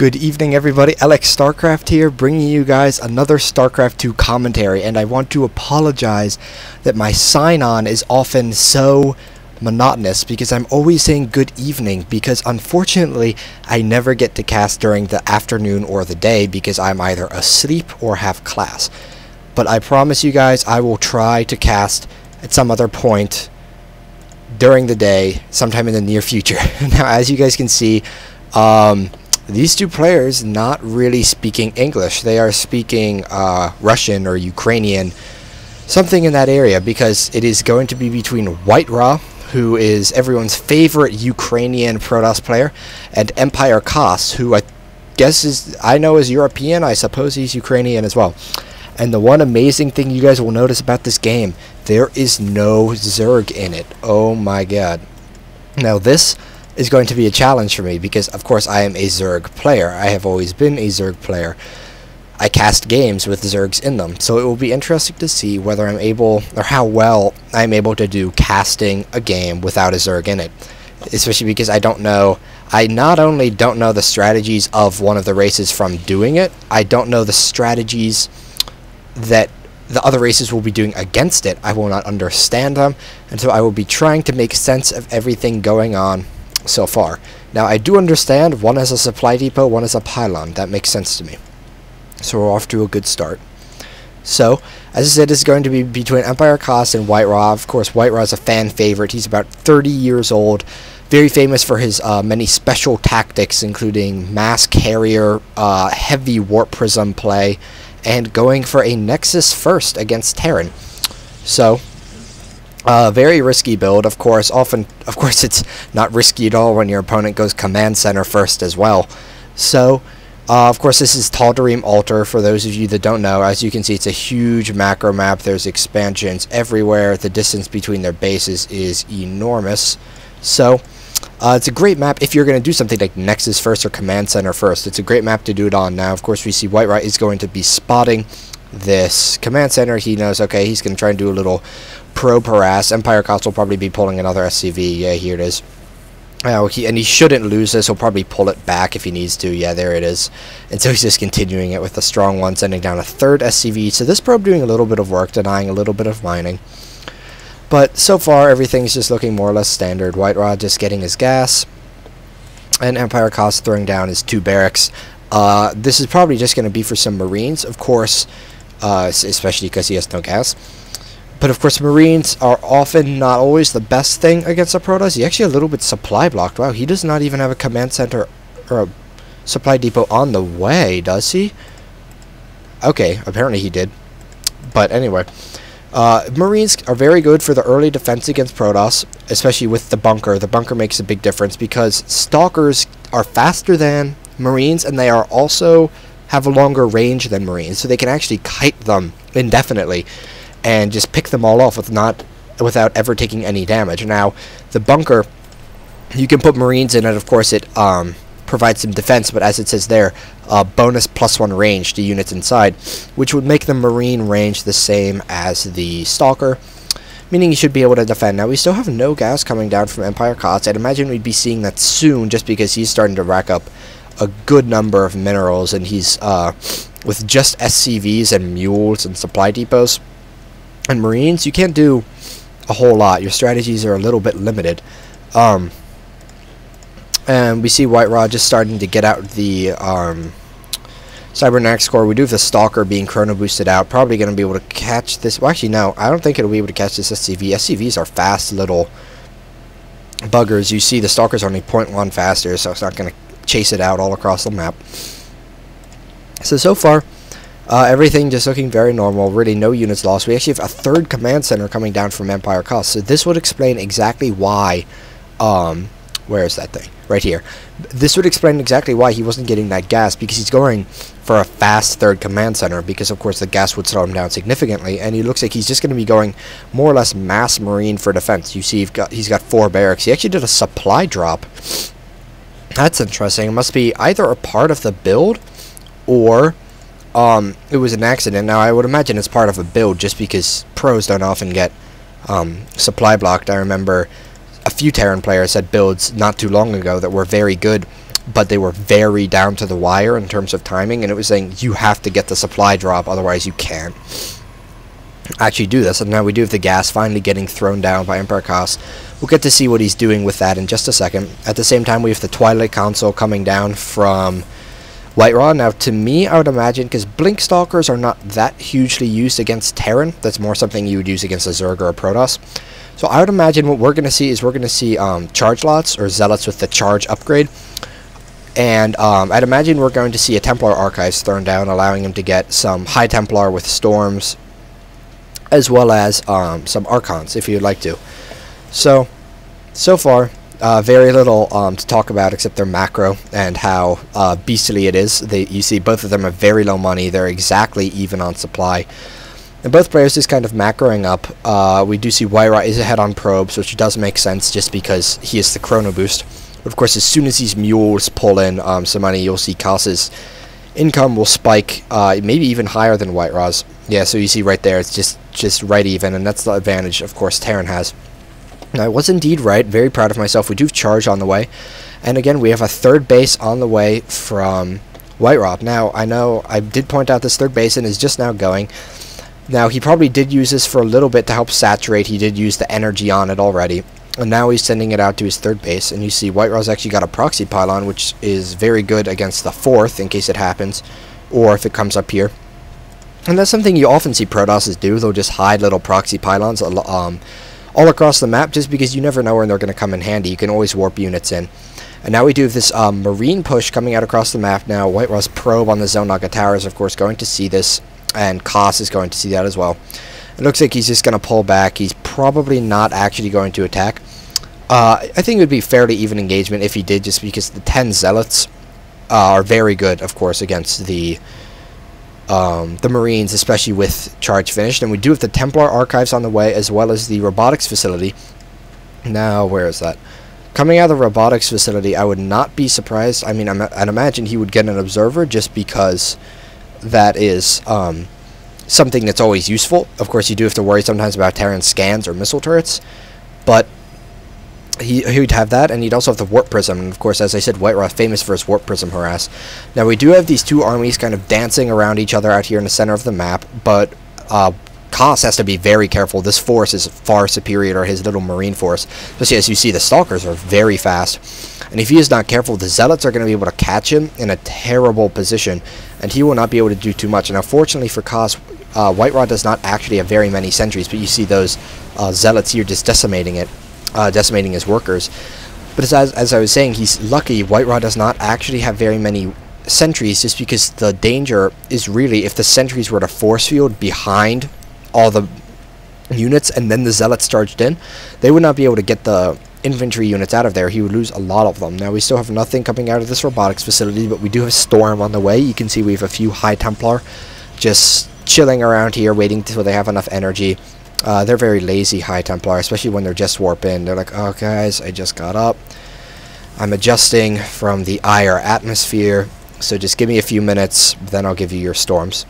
Good evening everybody, Alex StarCraft here, bringing you guys another StarCraft 2 commentary, and I want to apologize that my sign-on is often so monotonous because I'm always saying good evening, because unfortunately I never get to cast during the afternoon or the day because I'm either asleep or have class. But I promise you guys I will try to cast at some other point during the day, sometime in the near future. Now as you guys can see, these two players not really speaking English. They are speaking Russian or Ukrainian, something in that area, because it is going to be between WhiteRa, who is everyone's favorite Ukrainian Protoss player, and EmpireKas, who I know is European. I suppose he's Ukrainian as well. And the one amazing thing you guys will notice about this game, there is no zerg in it. Oh my god. Now this is going to be a challenge for me because of course I am a zerg player. I have always been a zerg player. I cast games with zergs in them, so it will be interesting to see whether I'm able, or how well I'm able to do casting a game without a zerg in it. Especially because I not only don't know the strategies of one of the races from doing it, I don't know the strategies that the other races will be doing against it. I will not understand them, and so I will be trying to make sense of everything going on so far. Now I do understand one is a supply depot, one is a pylon. That makes sense to me. So we're off to a good start. So, as I said, this is going to be between EmpireKas and WhiteRa. Of course, WhiteRa is a fan favorite. He's about 30 years old. Very famous for his many special tactics, including mass carrier, heavy warp prism play, and going for a Nexus first against Terran. So, very risky build, of course. Of course, it's not risky at all when your opponent goes command center first as well. So, of course, this is Tal'Darim Altar, for those of you that don't know. As you can see, it's a huge macro map. There's expansions everywhere. The distance between their bases is enormous. So, it's a great map if you're going to do something like Nexus first or command center first. It's a great map to do it on. Now, of course, we see WhiteRa is going to be spotting this command center. He knows, okay, he's going to try and do a little pro-harass. EmpireKas will probably be pulling another SCV. Yeah, here it is. And he shouldn't lose this. He'll probably pull it back if he needs to. Yeah, there it is. And so he's just continuing it with a strong one, sending down a third SCV. So this probe doing a little bit of work, denying a little bit of mining. But so far, everything's just looking more or less standard. WhiteRa just getting his gas, and EmpireKas throwing down his 2 barracks. This is probably just going to be for some Marines, of course, especially because he has no gas. But of course, Marines are often not always the best thing against a Protoss. He's actually a little bit supply blocked. Wow, he does not even have a command center or a supply depot on the way, does he? Okay, apparently he did. But anyway, Marines are very good for the early defense against Protoss, especially with the bunker. The bunker makes a big difference because Stalkers are faster than Marines, and they are also have a longer range than Marines, so they can actually kite them indefinitely and just pick them all off without ever taking any damage. Now, the bunker, you can put Marines in it. Of course, it provides some defense, but as it says there, bonus +1 range to units inside, which would make the Marine range the same as the Stalker, meaning you should be able to defend. Now, we still have no gas coming down from EmpireKas. I'd imagine we'd be seeing that soon, just because he's starting to rack up a good number of minerals, and he's with just SCVs and mules and supply depots and Marines, you can't do a whole lot. Your strategies are a little bit limited. And we see WhiteRa just starting to get out the Cybernetics core. We do have the Stalker being chrono boosted out. Probably going to be able to catch this. Well, actually, no. I don't think it'll be able to catch this SCV. SCVs are fast little buggers. You see the Stalker's only 0.1 faster, so it's not going to chase it out all across the map. So far, everything just looking very normal. Really no units lost. We actually have a third command center coming down from EmpireKas. So this would explain exactly why, where is that thing? Right here. This would explain exactly why he wasn't getting that gas, because he's going for a fast third command center, because of course the gas would slow him down significantly, and he looks like he's just going to be going more or less mass Marine for defense. You see he's got 4 barracks. He actually did a supply drop. That's interesting. It must be either a part of the build, or it was an accident. Now, I would imagine it's part of a build, just because pros don't often get supply blocked. I remember a few Terran players had builds not too long ago that were very good but they were very down to the wire in terms of timing, and it was saying you have to get the supply drop, otherwise you can't actually do this. And now we do have the gas finally getting thrown down by EmpireKas. We'll get to see what he's doing with that in just a second. At the same time, we have the Twilight Council coming down from WhiteRa. Now, to me, I would imagine, because Blink Stalkers are not that hugely used against Terran, that's more something you would use against a Zerg or a Protoss. So I would imagine what we're going to see is we're going to see Charge Lots, or Zealots with the Charge upgrade. And I'd imagine we're going to see a Templar Archives thrown down, allowing him to get some High Templar with Storms, as well as some Archons, if you'd like to. So far, very little to talk about except their macro and how beastly it is. You see both of them are very low money. They're exactly even on supply. And both players just kind of macroing up. We do see WhiteRa is ahead on probes, which does make sense just because he is the chrono boost. But of course, as soon as these mules pull in some money, you'll see Kas's income will spike, maybe even higher than WhiteRa's. Yeah, so you see right there, it's just right even, and that's the advantage, of course, Terran has. Now, I was indeed right. Very proud of myself. We do have Charge on the way. And again, we have a third base on the way from WhiteRa. Now, I know I did point out this third basin is just now going. Now, he probably did use this for a little bit to help saturate. He did use the energy on it already. And now he's sending it out to his third base. And you see WhiteRa's actually got a proxy pylon, which is very good against the fourth in case it happens. Or if it comes up here. And that's something you often see Protosses do. They'll just hide little proxy pylons all across the map, just because you never know when they're going to come in handy. You can always warp units in. And now we do have this marine push coming out across the map now. WhiteRa's probe on the Zone Naga Tower is, of course, going to see this, and Kas is going to see that as well. It looks like he's just going to pull back. He's probably not actually going to attack. I think it would be fairly even engagement if he did, just because the 10 Zealots are very good, of course, against the Marines, especially with Charge finished. And we do have the Templar Archives on the way, as well as the Robotics Facility. Now, where is that? Coming out of the Robotics Facility, I would not be surprised. I mean, I'd imagine he would get an Observer, just because that is something that's always useful. Of course, you do have to worry sometimes about Terran scans or missile turrets, but he would have that, and he'd also have the Warp Prism. And of course, as I said, WhiteRa famous for his Warp Prism harass. Now, we do have these two armies kind of dancing around each other out here in the center of the map, but Kas has to be very careful. This force is far superior to his little marine force. Especially as you see, the Stalkers are very fast. And if he is not careful, the Zealots are going to be able to catch him in a terrible position, and he will not be able to do too much. Now, fortunately for Kas, WhiteRa does not actually have very many sentries, but you see those Zealots here just decimating it. Decimating his workers. But as I was saying, he's lucky WhiteRa does not actually have very many sentries, just because the danger is really if the sentries were to force field behind all the units and then the Zealots charged in, they would not be able to get the infantry units out of there. He would lose a lot of them. Now, we still have nothing coming out of this robotics facility, but we do have Storm on the way. You can see we have a few High Templar just chilling around here, waiting until they have enough energy. They're very lazy, High Templar, especially when they're just warp in. They're like, oh guys, I just got up. I'm adjusting from the IR atmosphere, so just give me a few minutes, then I'll give you your storms.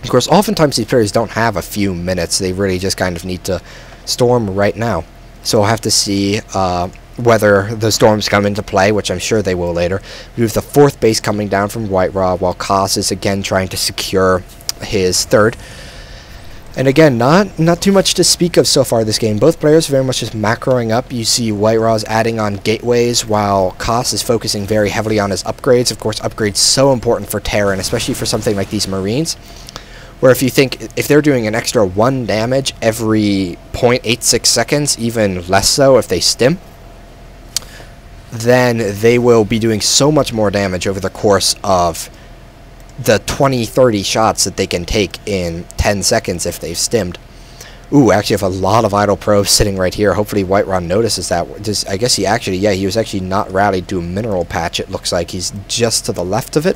Of course, oftentimes these players don't have a few minutes. They really just kind of need to storm right now. So we'll have to see whether the storms come into play, which I'm sure they will later. We have the fourth base coming down from WhiteRa, while Kas is again trying to secure his third. And again, not too much to speak of so far this game. Both players very much just macroing up. You see WhiteRa's adding on gateways, while Kas is focusing very heavily on his upgrades. Of course, upgrades so important for Terran, especially for something like these Marines, where if you think, if they're doing an extra 1 damage every 0.86 seconds, even less so if they stim, then they will be doing so much more damage over the course of the 20-30 shots that they can take in 10 seconds if they've stimmed. Ooh, actually have a lot of idle probes sitting right here. Hopefully WhiteRa notices that. I guess he actually, yeah, he was actually not rallied to a mineral patch, it looks like. He's just to the left of it.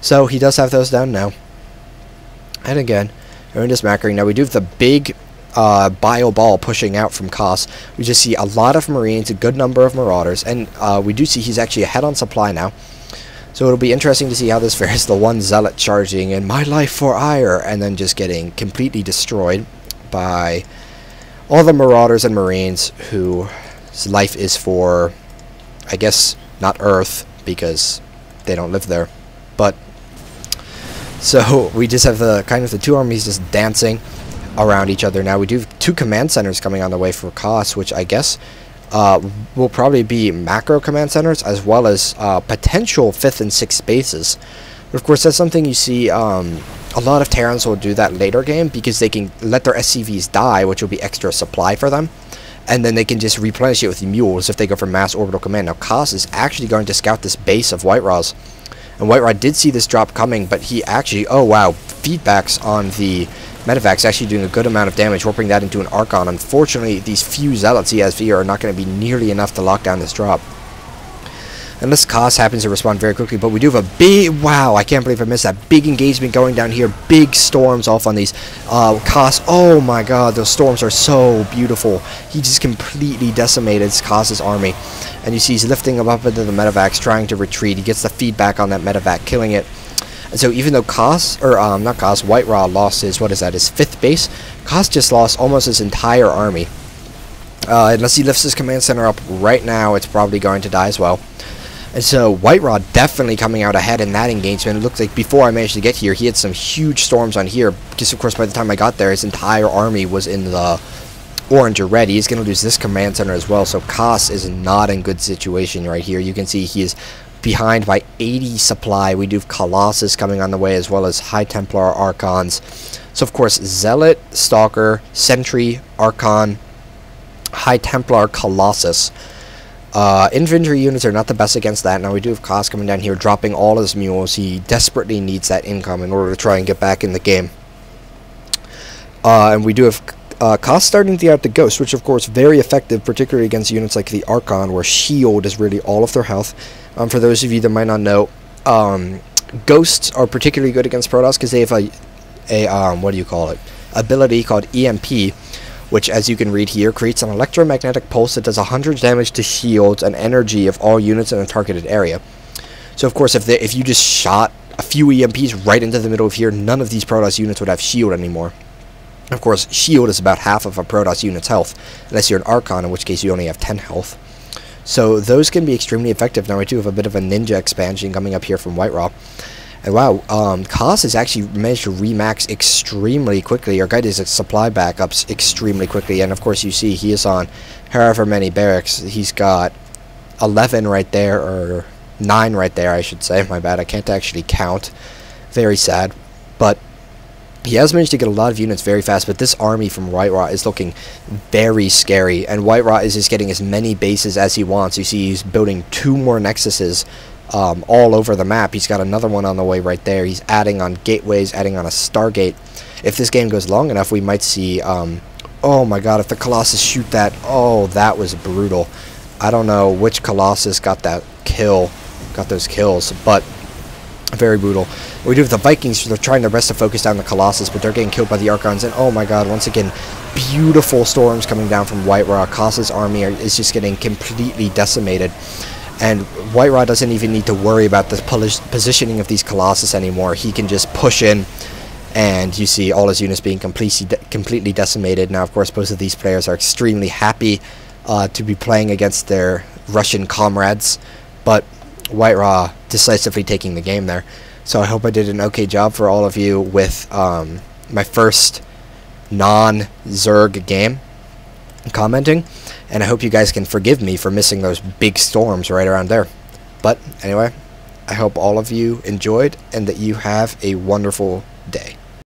So he does have those down now. And again, we're just macroing. Now we do have the big bio ball pushing out from Kas. We just see a lot of Marines, a good number of Marauders, and we do see he's actually ahead on supply now. So it'll be interesting to see how this fares. The one Zealot charging in my life for ire, and then just getting completely destroyed by all the Marauders and Marines whose life is for, I guess, not Earth, because they don't live there. But so we just have the kind of the two armies just dancing around each other. Now we do have 2 command centers coming on the way for Kas, which I guess will probably be macro command centers, as well as potential 5th and 6th bases. But of course, that's something you see a lot of Terrans will do that later game, because they can let their SCVs die, which will be extra supply for them, and then they can just replenish it with mules if they go for mass orbital command. Now Kas is actually going to scout this base of WhiteRa's, and WhiteRa did see this drop coming, but he actually, oh wow, feedbacks on the Medevac's actually doing a good amount of damage, warping that into an Archon. Unfortunately, these few Zealots he has here are not going to be nearly enough to lock down this drop, unless Kas happens to respond very quickly. But we do have a big, wow, I can't believe I missed that big engagement going down here. Big storms off on these Kas. Oh my god, those storms are so beautiful. He just completely decimated Kas's army, and you see he's lifting him up into the Medevac's, trying to retreat. He gets the feedback on that Medevac, killing it. And so even though Kas, or not Kas, WhiteRa lost his, what is that, his 5th base, Kas just lost almost his entire army. Unless he lifts his command center up right now, it's probably going to die as well. And so WhiteRa definitely coming out ahead in that engagement. It looked like before I managed to get here, he had some huge storms on here, because of course by the time I got there, his entire army was in the orange or red. He's going to lose this command center as well, so Kas is not in good situation right here. You can see he is behind by 80 supply. We do have Colossus coming on the way, as well as High Templar Archons. So of course Zealot, Stalker, Sentry, Archon, High Templar, Colossus. Infantry units are not the best against that. Now we do have Kas coming down here, dropping all his mules. He desperately needs that income in order to try and get back in the game. And we do have Kas starting to out the Ghost, which of course very effective, particularly against units like the Archon, where shield is really all of their health. For those of you that might not know, Ghosts are particularly good against Protoss because they have a what do you call it, ability called EMP, which, as you can read here, creates an electromagnetic pulse that does 100 damage to shields and energy of all units in a targeted area. So of course, if you just shot a few EMPs right into the middle of here, none of these Protoss units would have shield anymore. Of course, shield is about half of a Protoss unit's health, unless you're an Archon, in which case you only have 10 health. So those can be extremely effective. Now I do have a bit of a ninja expansion coming up here from WhiteRa. And wow, Kas has actually managed to remax extremely quickly, or get his supply backups extremely quickly. And of course you see he is on however many barracks. He's got 11 right there, or 9 right there I should say. My bad, I can't actually count. Very sad. But he has managed to get a lot of units very fast, but this army from WhiteRa is looking very scary, and WhiteRa is just getting as many bases as he wants. You see he's building 2 more Nexuses all over the map. He's got another one on the way right there. He's adding on gateways, adding on a Stargate. If this game goes long enough, we might see, oh my god, if the Colossus shoot that, oh, that was brutal. I don't know which Colossus got that kill, got those kills, but very brutal. We do have the Vikings. They're trying their best to focus down the Colossus, but they're getting killed by the Archons. And oh my god, once again, beautiful storms coming down from WhiteRa. Kas's army is just getting completely decimated. And WhiteRa doesn't even need to worry about the positioning of these Colossus anymore. He can just push in, and you see all his units being completely decimated. Now, of course, both of these players are extremely happy to be playing against their Russian comrades, but WhiteRa decisively taking the game there. So I hope I did an okay job for all of you with my first non-zerg game commenting, and I hope you guys can forgive me for missing those big storms right around there. But anyway, I hope all of you enjoyed and that you have a wonderful day.